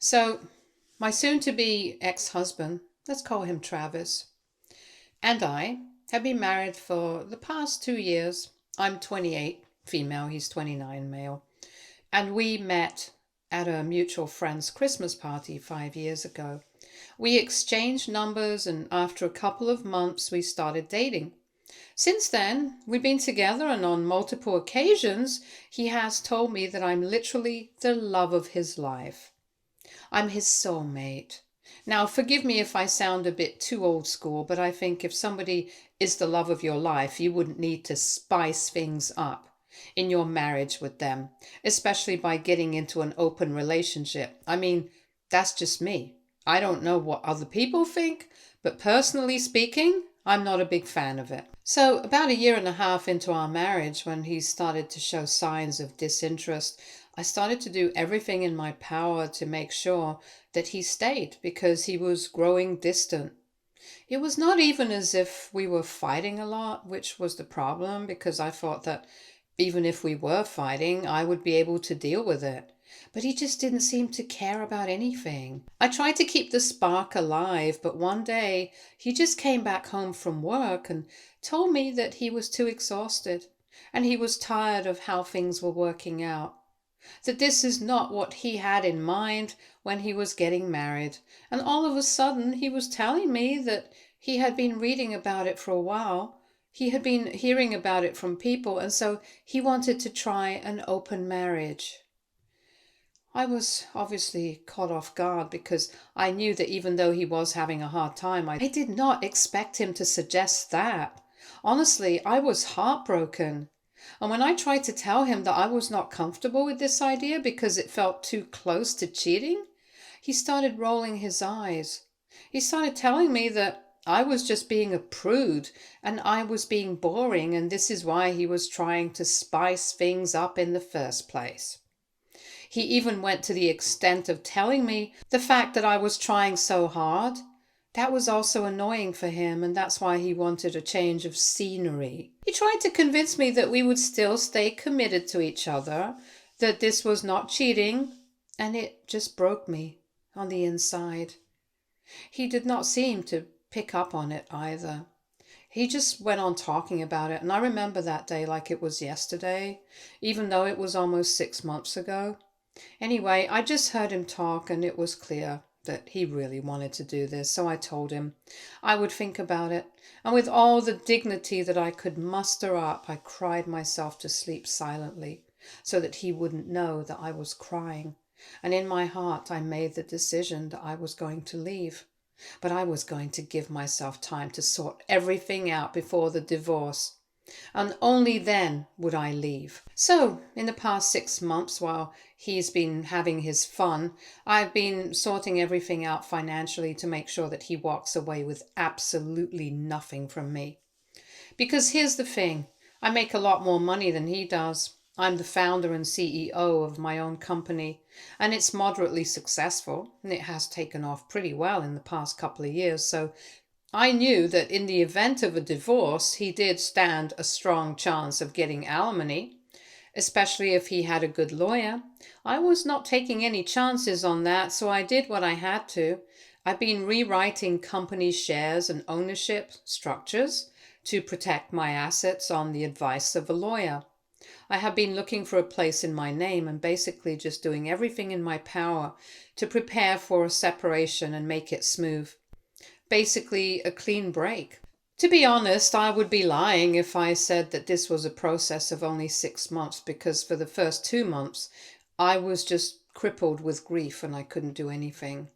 So, my soon-to-be ex-husband, let's call him Travis, and I have been married for the past 2 years. I'm 28, female, he's 29, male. And we met at a mutual friend's Christmas party 5 years ago. We exchanged numbers, and after a couple of months, we started dating. Since then, we've been together, and on multiple occasions, he has told me that I'm literally the love of his life. I'm his soulmate. Now, forgive me if I sound a bit too old school, but I think if somebody is the love of your life, you wouldn't need to spice things up in your marriage with them, especially by getting into an open relationship. I mean, that's just me. I don't know what other people think, but personally speaking, I'm not a big fan of it. So, about a year and a half into our marriage, when he started to show signs of disinterest, I started to do everything in my power to make sure that he stayed because he was growing distant. It was not even as if we were fighting a lot, which was the problem, because I thought that even if we were fighting, I would be able to deal with it. But he just didn't seem to care about anything. I tried to keep the spark alive, but one day he just came back home from work and told me that he was too exhausted and he was tired of how things were working out. That this is not what he had in mind when he was getting married. And all of a sudden, he was telling me that he had been reading about it for a while. He had been hearing about it from people, and so he wanted to try an open marriage. I was obviously caught off guard because I knew that even though he was having a hard time, I did not expect him to suggest that. Honestly, I was heartbroken. And when I tried to tell him that I was not comfortable with this idea because it felt too close to cheating, he started rolling his eyes. He started telling me that I was just being a prude and I was being boring, and this is why he was trying to spice things up in the first place. He even went to the extent of telling me the fact that I was trying so hard. That was also annoying for him, and that's why he wanted a change of scenery. He tried to convince me that we would still stay committed to each other, that this was not cheating, and it just broke me on the inside. He did not seem to pick up on it either. He just went on talking about it, and I remember that day like it was yesterday, even though it was almost 6 months ago. Anyway, I just heard him talk, and it was clear that he really wanted to do this, so I told him I would think about it. And with all the dignity that I could muster up, I cried myself to sleep silently so that he wouldn't know that I was crying. And in my heart, I made the decision that I was going to leave. But I was going to give myself time to sort everything out before the divorce, and only then would I leave. So, in the past 6 months, while he's been having his fun, I've been sorting everything out financially to make sure that he walks away with absolutely nothing from me. Because here's the thing, I make a lot more money than he does. I'm the founder and CEO of my own company, and it's moderately successful, and it has taken off pretty well in the past couple of years. So I knew that in the event of a divorce, he did stand a strong chance of getting alimony, especially if he had a good lawyer. I was not taking any chances on that, so I did what I had to. I've been rewriting company shares and ownership structures to protect my assets on the advice of a lawyer. I have been looking for a place in my name and basically just doing everything in my power to prepare for a separation and make it smooth. Basically, a clean break. To be honest, I would be lying if I said that this was a process of only 6 months, because for the first 2 months, I was just crippled with grief and I couldn't do anything.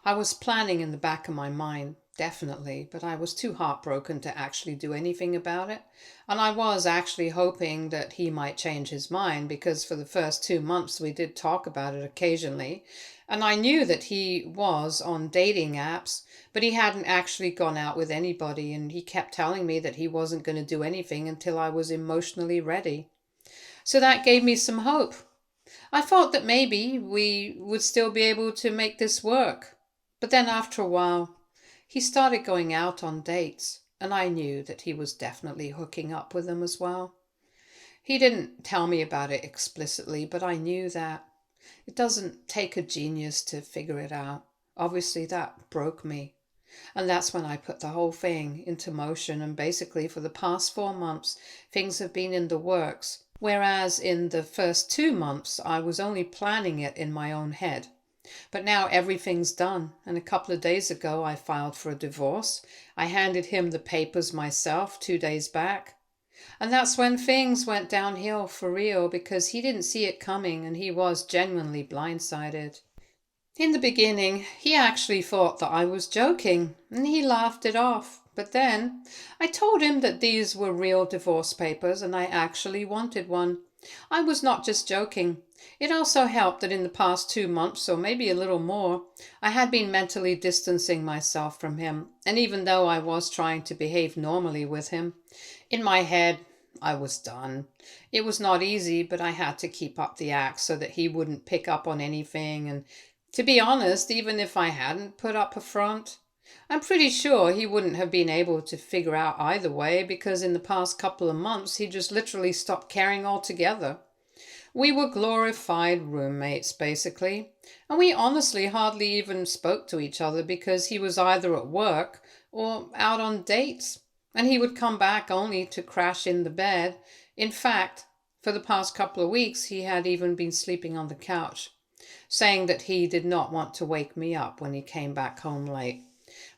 I was planning in the back of my mind, definitely, but I was too heartbroken to actually do anything about it. And I was actually hoping that he might change his mind, because for the first 2 months we did talk about it occasionally. And I knew that he was on dating apps, but he hadn't actually gone out with anybody, and he kept telling me that he wasn't going to do anything until I was emotionally ready. So that gave me some hope. I thought that maybe we would still be able to make this work. But then after a while, he started going out on dates, and I knew that he was definitely hooking up with them as well. He didn't tell me about it explicitly, but I knew that. It doesn't take a genius to figure it out. Obviously, that broke me. And that's when I put the whole thing into motion. And basically, for the past 4 months, things have been in the works. Whereas in the first 2 months, I was only planning it in my own head. But now everything's done. And a couple of days ago, I filed for a divorce. I handed him the papers myself 2 days back. And that's when things went downhill for real, because he didn't see it coming and he was genuinely blindsided. In the beginning, he actually thought that I was joking and he laughed it off. But then I told him that these were real divorce papers and I actually wanted one. I was not just joking. It also helped that in the past 2 months, or maybe a little more, I had been mentally distancing myself from him. And even though I was trying to behave normally with him, in my head, I was done. It was not easy, but I had to keep up the act so that he wouldn't pick up on anything. And to be honest, even if I hadn't put up a front, I'm pretty sure he wouldn't have been able to figure out either way, because in the past couple of months he just literally stopped caring altogether. We were glorified roommates, basically, and we honestly hardly even spoke to each other because he was either at work or out on dates, and he would come back only to crash in the bed. In fact, for the past couple of weeks he had even been sleeping on the couch, saying that he did not want to wake me up when he came back home late.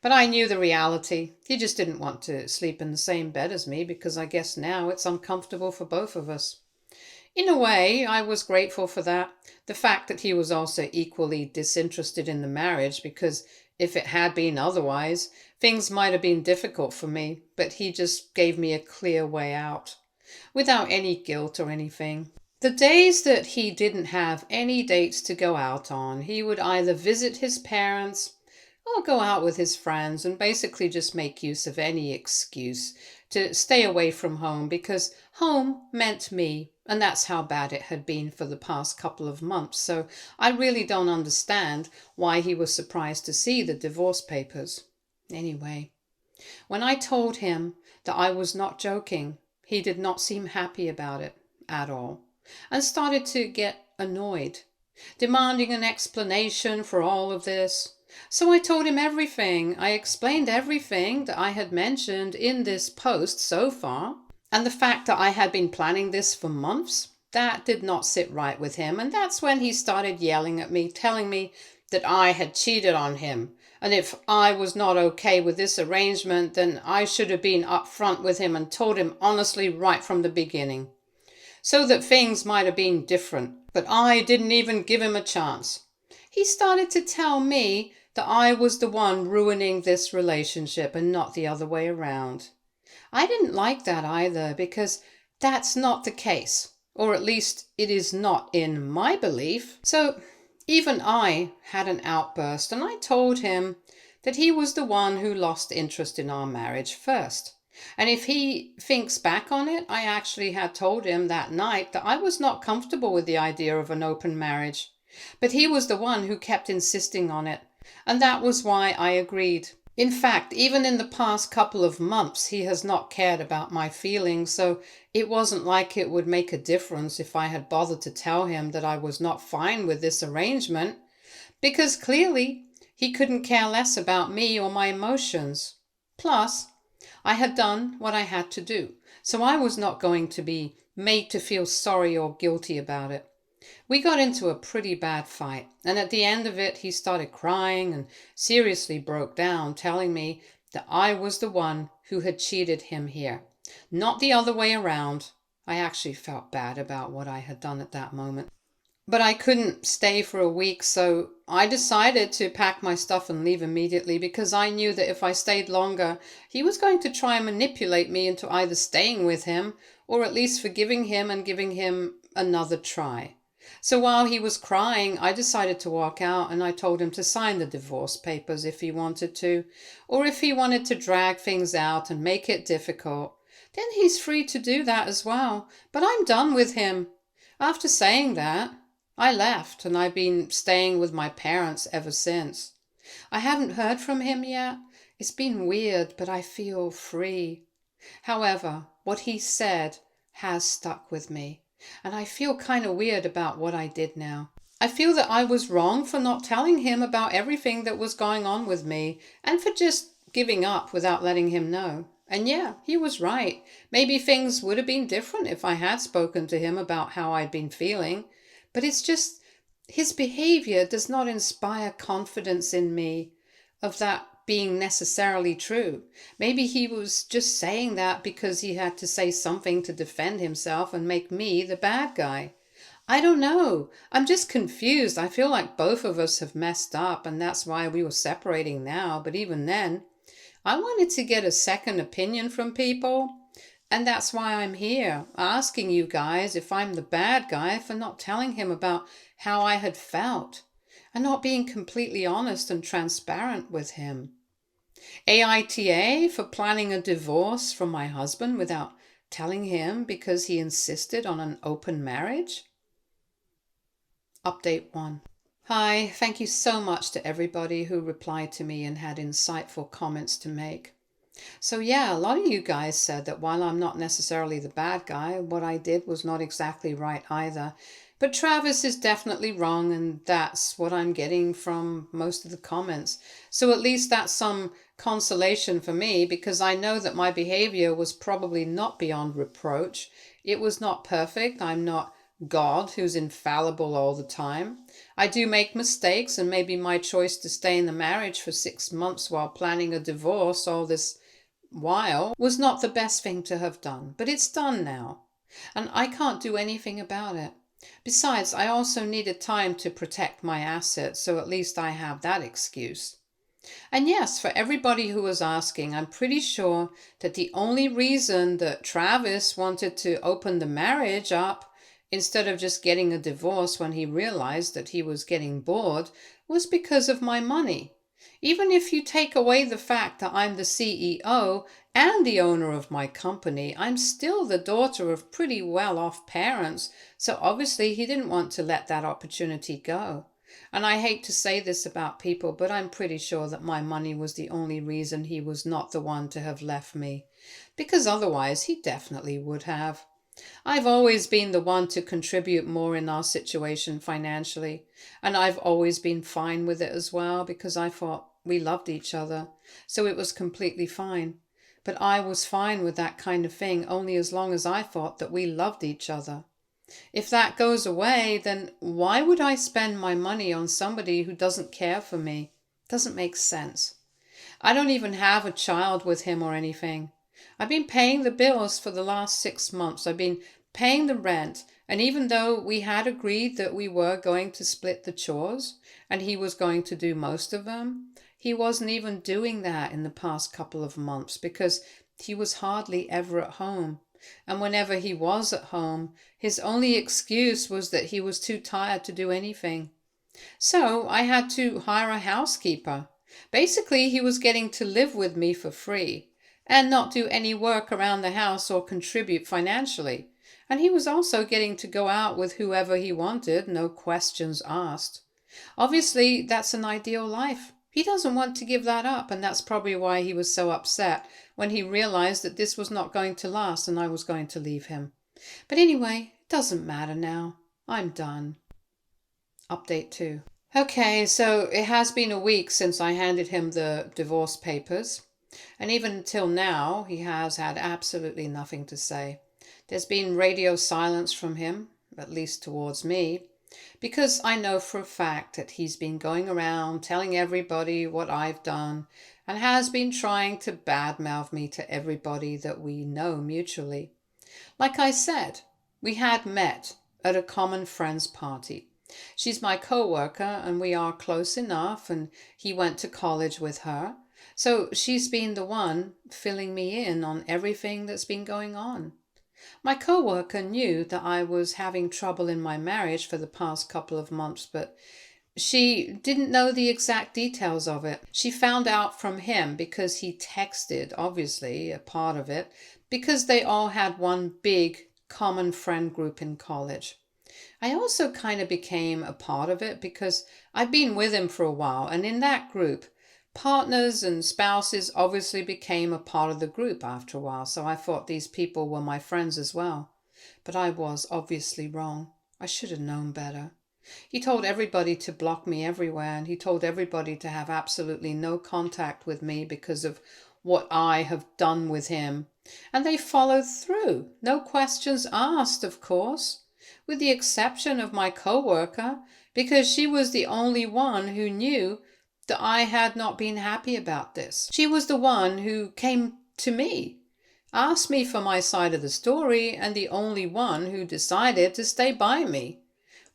But I knew the reality. He just didn't want to sleep in the same bed as me because I guess now it's uncomfortable for both of us. In a way, I was grateful for that. The fact that he was also equally disinterested in the marriage, because if it had been otherwise, things might have been difficult for me, but he just gave me a clear way out, without any guilt or anything. The days that he didn't have any dates to go out on, he would either visit his parents or go out with his friends and basically just make use of any excuse to stay away from home, because home meant me, and that's how bad it had been for the past couple of months. So I really don't understand why he was surprised to see the divorce papers. Anyway, when I told him that I was not joking, he did not seem happy about it at all and started to get annoyed, demanding an explanation for all of this. So I told him everything. I explained everything that I had mentioned in this post so far. And the fact that I had been planning this for months, that did not sit right with him. And that's when he started yelling at me, telling me that I had cheated on him. And if I was not okay with this arrangement, then I should have been upfront with him and told him honestly right from the beginning, so that things might have been different. But I didn't even give him a chance. He started to tell me that I was the one ruining this relationship and not the other way around. I didn't like that either, because that's not the case, or at least it is not in my belief. So even I had an outburst, and I told him that he was the one who lost interest in our marriage first. And if he thinks back on it, I actually had told him that night that I was not comfortable with the idea of an open marriage. But he was the one who kept insisting on it, and that was why I agreed. In fact, even in the past couple of months, he has not cared about my feelings, so it wasn't like it would make a difference if I had bothered to tell him that I was not fine with this arrangement, because clearly he couldn't care less about me or my emotions. Plus, I had done what I had to do, so I was not going to be made to feel sorry or guilty about it. We got into a pretty bad fight, and at the end of it he started crying and seriously broke down, telling me that I was the one who had cheated him here, not the other way around. I actually felt bad about what I had done at that moment. But I couldn't stay for a week, so I decided to pack my stuff and leave immediately, because I knew that if I stayed longer, he was going to try and manipulate me into either staying with him or at least forgiving him and giving him another try. So while he was crying, I decided to walk out, and I told him to sign the divorce papers if he wanted to, or if he wanted to drag things out and make it difficult, then he's free to do that as well. But I'm done with him. After saying that, I left, and I've been staying with my parents ever since. I haven't heard from him yet. It's been weird, but I feel free. However, what he said has stuck with me, and I feel kind of weird about what I did now. I feel that I was wrong for not telling him about everything that was going on with me and for just giving up without letting him know. And yeah, he was right. Maybe things would have been different if I had spoken to him about how I'd been feeling. But it's just his behavior does not inspire confidence in me of that being necessarily true. Maybe he was just saying that because he had to say something to defend himself and make me the bad guy. I don't know. I'm just confused. I feel like both of us have messed up, and that's why we were separating now. But even then, I wanted to get a second opinion from people, and that's why I'm here, asking you guys if I'm the bad guy for not telling him about how I had felt and not being completely honest and transparent with him. AITA for planning a divorce from my husband without telling him because he insisted on an open marriage. Update 1. Hi, thank you so much to everybody who replied to me and had insightful comments to make. So yeah, a lot of you guys said that while I'm not necessarily the bad guy, what I did was not exactly right either. But Travis is definitely wrong, and that's what I'm getting from most of the comments. So at least that's some consolation for me, because I know that my behavior was probably not beyond reproach. It was not perfect. I'm not God who's infallible all the time. I do make mistakes, and maybe my choice to stay in the marriage for 6 months while planning a divorce all this while was not the best thing to have done. But it's done now, and I can't do anything about it. Besides, I also needed time to protect my assets, so at least I have that excuse. And yes, for everybody who was asking, I'm pretty sure that the only reason that Travis wanted to open the marriage up instead of just getting a divorce when he realized that he was getting bored was because of my money. Even if you take away the fact that I'm the CEO and the owner of my company, I'm still the daughter of pretty well-off parents, so obviously he didn't want to let that opportunity go. And I hate to say this about people, but I'm pretty sure that my money was the only reason he was not the one to have left me, because otherwise he definitely would have. I've always been the one to contribute more in our situation financially, and I've always been fine with it as well because I thought we loved each other, so it was completely fine. But I was fine with that kind of thing only as long as I thought that we loved each other. If that goes away, then why would I spend my money on somebody who doesn't care for me? Doesn't make sense. I don't even have a child with him or anything. I've been paying the bills for the last 6 months. I've been paying the rent. And even though we had agreed that we were going to split the chores and he was going to do most of them, he wasn't even doing that in the past couple of months because he was hardly ever at home. And whenever he was at home, his only excuse was that he was too tired to do anything. So I had to hire a housekeeper. Basically, he was getting to live with me for free and not do any work around the house or contribute financially. And he was also getting to go out with whoever he wanted, no questions asked. Obviously, that's an ideal life. He doesn't want to give that up, and that's probably why he was so upset when he realized that this was not going to last and I was going to leave him. But anyway, it doesn't matter now. I'm done. Update 2. Okay, so it has been a week since I handed him the divorce papers, and even until now, he has had absolutely nothing to say. There's been radio silence from him, at least towards me, because I know for a fact that he's been going around telling everybody what I've done and has been trying to badmouth me to everybody that we know mutually. Like I said, we had met at a common friend's party. She's my co-worker and we are close enough, and he went to college with her. So she's been the one filling me in on everything that's been going on. My co-worker knew that I was having trouble in my marriage for the past couple of months, but she didn't know the exact details of it. She found out from him because he texted, obviously, a part of it, because they all had one big common friend group in college. I also kind of became a part of it because I've been with him for a while, and in that group, partners and spouses obviously became a part of the group after a while, so I thought these people were my friends as well. But I was obviously wrong. I should have known better. He told everybody to block me everywhere, and he told everybody to have absolutely no contact with me because of what I have done with him. And they followed through. No questions asked, of course, with the exception of my coworker, because she was the only one who knew that I had not been happy about this. She was the one who came to me, asked me for my side of the story, and the only one who decided to stay by me,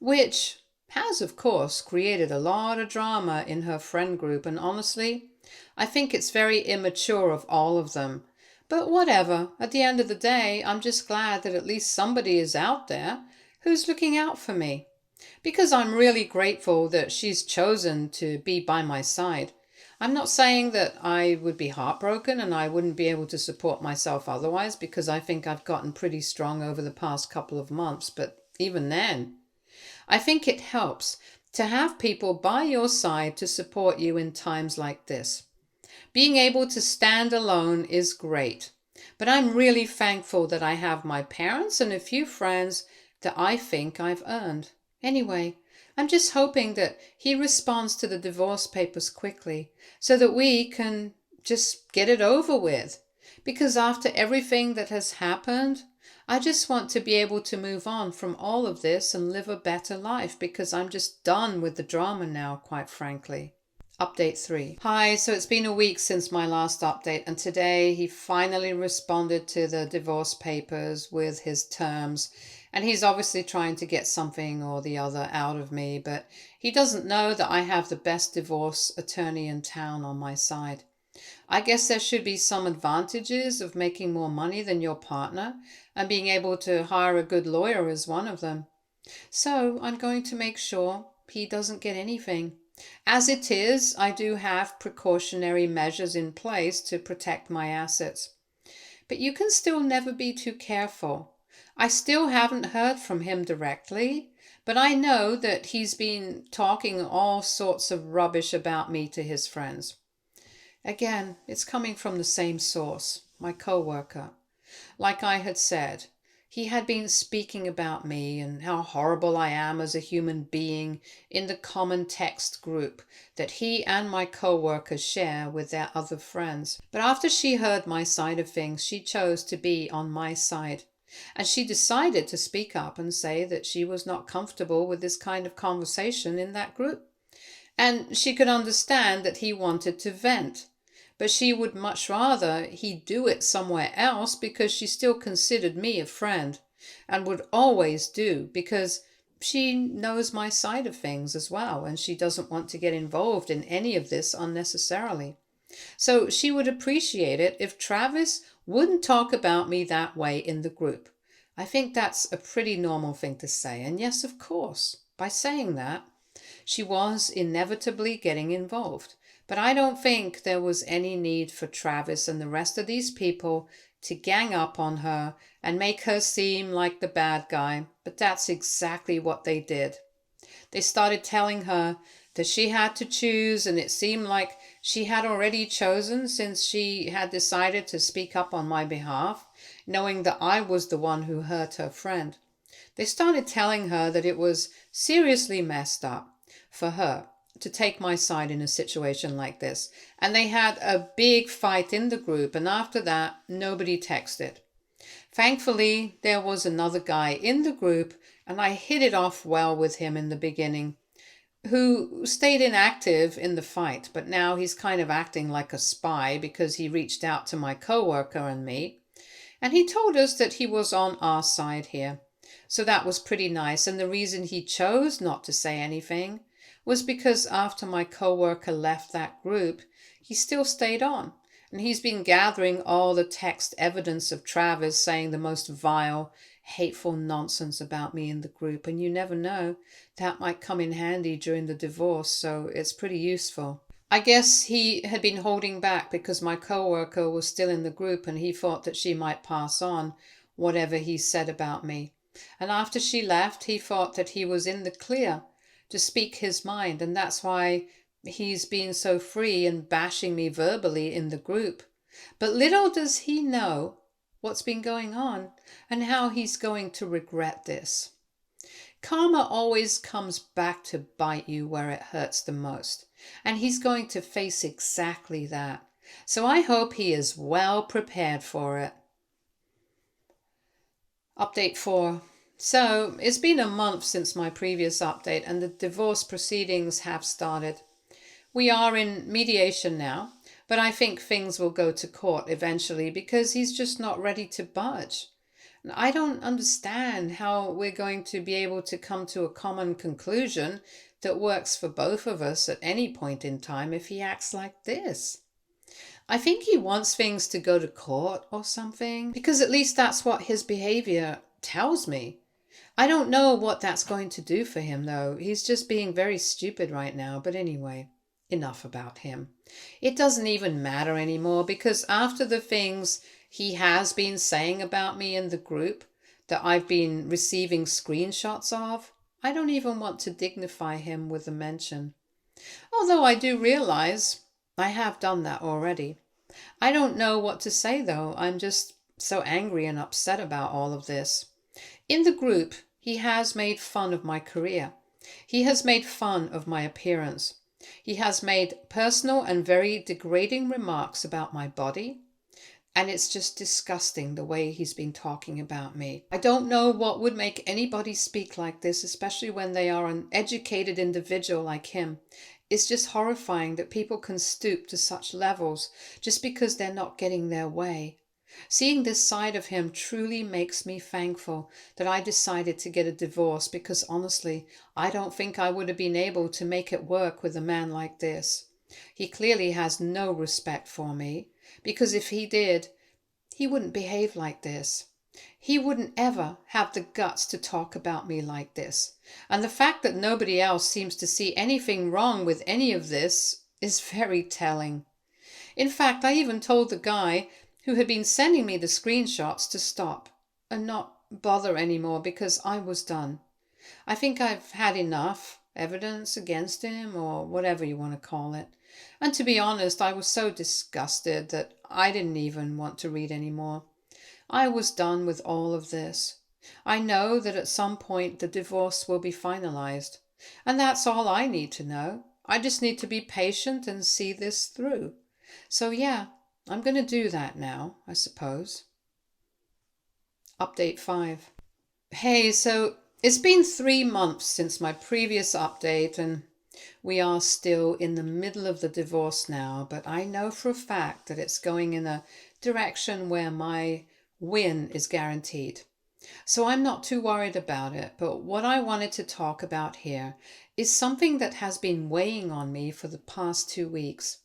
which has, of course, created a lot of drama in her friend group, and honestly, I think it's very immature of all of them. But whatever, at the end of the day, I'm just glad that at least somebody is out there who's looking out for me. Because I'm really grateful that she's chosen to be by my side. I'm not saying that I would be heartbroken and I wouldn't be able to support myself otherwise, because I think I've gotten pretty strong over the past couple of months, but even then, I think it helps to have people by your side to support you in times like this. Being able to stand alone is great, but I'm really thankful that I have my parents and a few friends that I think I've earned. Anyway, I'm just hoping that he responds to the divorce papers quickly so that we can just get it over with. Because after everything that has happened, I just want to be able to move on from all of this and live a better life, because I'm just done with the drama now, quite frankly. Update 3. Hi, so it's been a week since my last update, and today he finally responded to the divorce papers with his terms. And he's obviously trying to get something or the other out of me, but he doesn't know that I have the best divorce attorney in town on my side. I guess there should be some advantages of making more money than your partner, and being able to hire a good lawyer is one of them. So I'm going to make sure he doesn't get anything. As it is, I do have precautionary measures in place to protect my assets. But you can still never be too careful. I still haven't heard from him directly, but I know that he's been talking all sorts of rubbish about me to his friends. Again, it's coming from the same source, my coworker. Like I had said, he had been speaking about me and how horrible I am as a human being in the common text group that he and my coworkers share with their other friends. But after she heard my side of things, she chose to be on my side. And she decided to speak up and say that she was not comfortable with this kind of conversation in that group. And she could understand that he wanted to vent. But she would much rather he do it somewhere else, because she still considered me a friend and would always do, because she knows my side of things as well, and she doesn't want to get involved in any of this unnecessarily. So she would appreciate it if Travis wouldn't talk about me that way in the group. I think that's a pretty normal thing to say. And yes, of course, by saying that, she was inevitably getting involved. But I don't think there was any need for Travis and the rest of these people to gang up on her and make her seem like the bad guy. But that's exactly what they did. They started telling her that she had to choose, and it seemed like she had already chosen, since she had decided to speak up on my behalf, knowing that I was the one who hurt her friend. They started telling her that it was seriously messed up for her to take my side in a situation like this. And they had a big fight in the group, and after that, nobody texted. Thankfully, there was another guy in the group, and I hit it off well with him in the beginning, who stayed inactive in the fight, but now he's kind of acting like a spy because he reached out to my coworker and me, and he told us that he was on our side here. So that was pretty nice, and the reason he chose not to say anything was because after my coworker left that group, he still stayed on. And he's been gathering all the text evidence of Travis saying the most vile, hateful nonsense about me in the group. And you never know, that might come in handy during the divorce, so it's pretty useful. I guess he had been holding back because my coworker was still in the group, and he thought that she might pass on whatever he said about me. And after she left, he thought that he was in the clear to speak his mind, and that's why he's been so free and bashing me verbally in the group. But little does he know what's been going on and how he's going to regret this. Karma always comes back to bite you where it hurts the most, and he's going to face exactly that. So I hope he is well prepared for it. Update 4. So it's been a month since my previous update and the divorce proceedings have started. We are in mediation now, but I think things will go to court eventually because he's just not ready to budge. I don't understand how we're going to be able to come to a common conclusion that works for both of us at any point in time if he acts like this. I think he wants things to go to court or something, because at least that's what his behavior tells me. I don't know what that's going to do for him though. He's just being very stupid right now, but anyway, enough about him. It doesn't even matter anymore because after the things he has been saying about me in the group that I've been receiving screenshots of, I don't even want to dignify him with a mention. Although I do realize I have done that already. I don't know what to say though. I'm just so angry and upset about all of this. In the group, he has made fun of my career. He has made fun of my appearance. He has made personal and very degrading remarks about my body. And it's just disgusting the way he's been talking about me. I don't know what would make anybody speak like this, especially when they are an educated individual like him. It's just horrifying that people can stoop to such levels just because they're not getting their way. Seeing this side of him truly makes me thankful that I decided to get a divorce because honestly, I don't think I would have been able to make it work with a man like this. He clearly has no respect for me because if he did, he wouldn't behave like this. He wouldn't ever have the guts to talk about me like this. And the fact that nobody else seems to see anything wrong with any of this is very telling. In fact, I even told the guy who had been sending me the screenshots to stop and not bother anymore because I was done. I think I've had enough evidence against him or whatever you want to call it. And to be honest, I was so disgusted that I didn't even want to read anymore. I was done with all of this. I know that at some point the divorce will be finalized. And that's all I need to know. I just need to be patient and see this through. So yeah, I'm going to do that now, I suppose. Update 5. Hey, so it's been 3 months since my previous update and we are still in the middle of the divorce now, but I know for a fact that it's going in a direction where my win is guaranteed. So I'm not too worried about it, but what I wanted to talk about here is something that has been weighing on me for the past 2 weeks.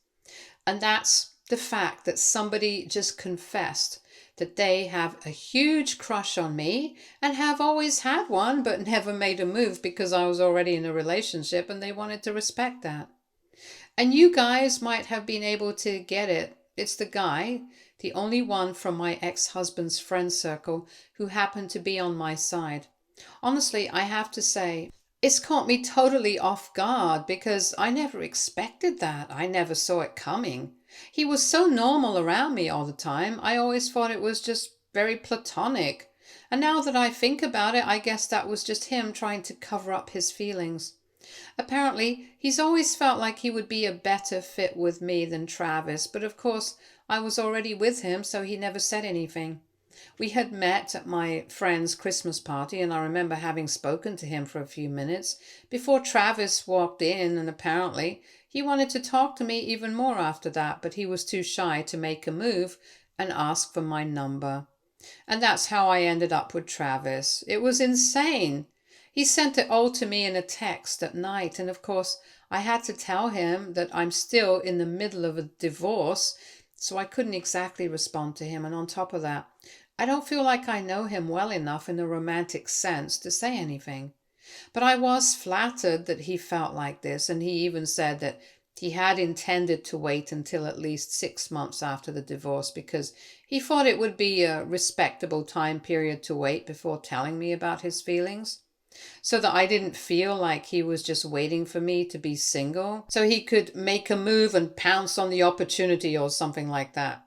And that's the fact that somebody just confessed that they have a huge crush on me and have always had one but never made a move because I was already in a relationship and they wanted to respect that. And you guys might have been able to get it. It's the guy, the only one from my ex-husband's friend circle who happened to be on my side. Honestly, I have to say, it's caught me totally off guard because I never expected that. I never saw it coming. He was so normal around me all the time. I always thought it was just very platonic. And now that I think about it, I guess that was just him trying to cover up his feelings. Apparently, he's always felt like he would be a better fit with me than Travis, but of course, I was already with him, so he never said anything. We had met at my friend's Christmas party, and I remember having spoken to him for a few minutes before Travis walked in, and apparently he wanted to talk to me even more after that, but he was too shy to make a move and ask for my number. And that's how I ended up with Travis. It was insane. He sent it all to me in a text at night, and of course I had to tell him that I'm still in the middle of a divorce, so I couldn't exactly respond to him, and on top of that, I don't feel like I know him well enough in a romantic sense to say anything. But I was flattered that he felt like this, and he even said that he had intended to wait until at least 6 months after the divorce because he thought it would be a respectable time period to wait before telling me about his feelings, so that I didn't feel like he was just waiting for me to be single so he could make a move and pounce on the opportunity or something like that.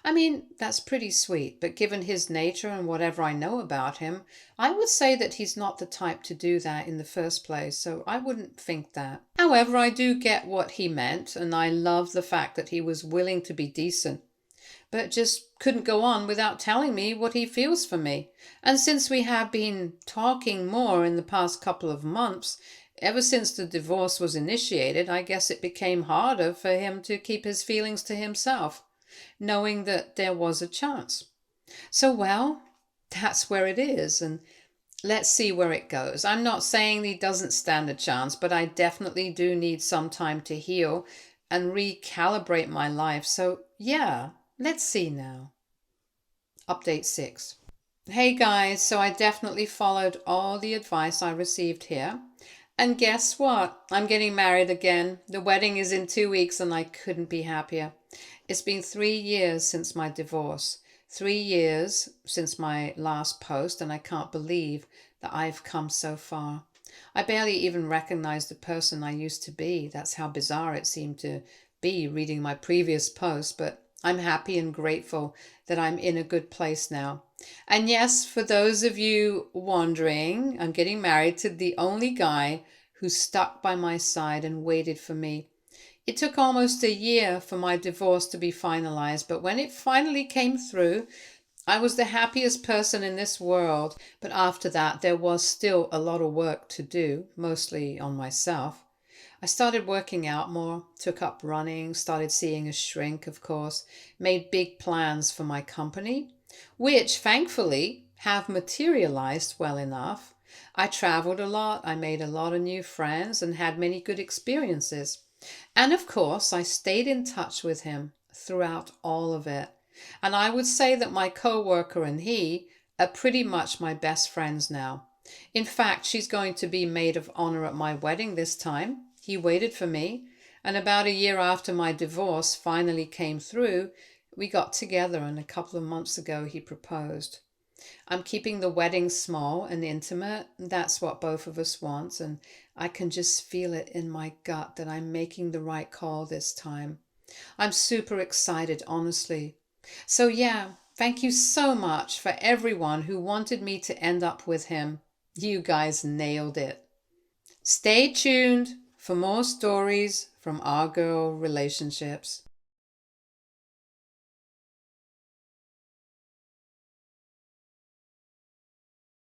I mean, that's pretty sweet, but given his nature and whatever I know about him, I would say that he's not the type to do that in the first place, so I wouldn't think that. However, I do get what he meant, and I love the fact that he was willing to be decent, but just couldn't go on without telling me what he feels for me. And since we have been talking more in the past couple of months, ever since the divorce was initiated, I guess it became harder for him to keep his feelings to himself, knowing that there was a chance. So, well, that's where it is, and let's see where it goes. I'm not saying he doesn't stand a chance, but I definitely do need some time to heal and recalibrate my life. So, yeah, let's see now. Update 6. Hey guys, so I definitely followed all the advice I received here. And guess what? I'm getting married again. The wedding is in 2 weeks and I couldn't be happier. It's been 3 years since my divorce, 3 years since my last post, and I can't believe that I've come so far. I barely even recognize the person I used to be. That's how bizarre it seemed to be reading my previous post, but I'm happy and grateful that I'm in a good place now. And yes, for those of you wondering, I'm getting married to the only guy who stuck by my side and waited for me. It took almost a year for my divorce to be finalized, but when it finally came through, I was the happiest person in this world. But after that, there was still a lot of work to do, mostly on myself. I started working out more, took up running, started seeing a shrink, of course, made big plans for my company, which thankfully have materialized well enough. I traveled a lot, I made a lot of new friends, and had many good experiences. And of course, I stayed in touch with him throughout all of it. And I would say that my co-worker and he are pretty much my best friends now. In fact, she's going to be maid of honor at my wedding this time. He waited for me, and about a year after my divorce finally came through, we got together, and a couple of months ago he proposed. I'm keeping the wedding small and intimate. That's what both of us want, and I can just feel it in my gut that I'm making the right call this time. I'm super excited, honestly. So yeah, thank you so much for everyone who wanted me to end up with him. You guys nailed it. Stay tuned for more stories from our girl relationships.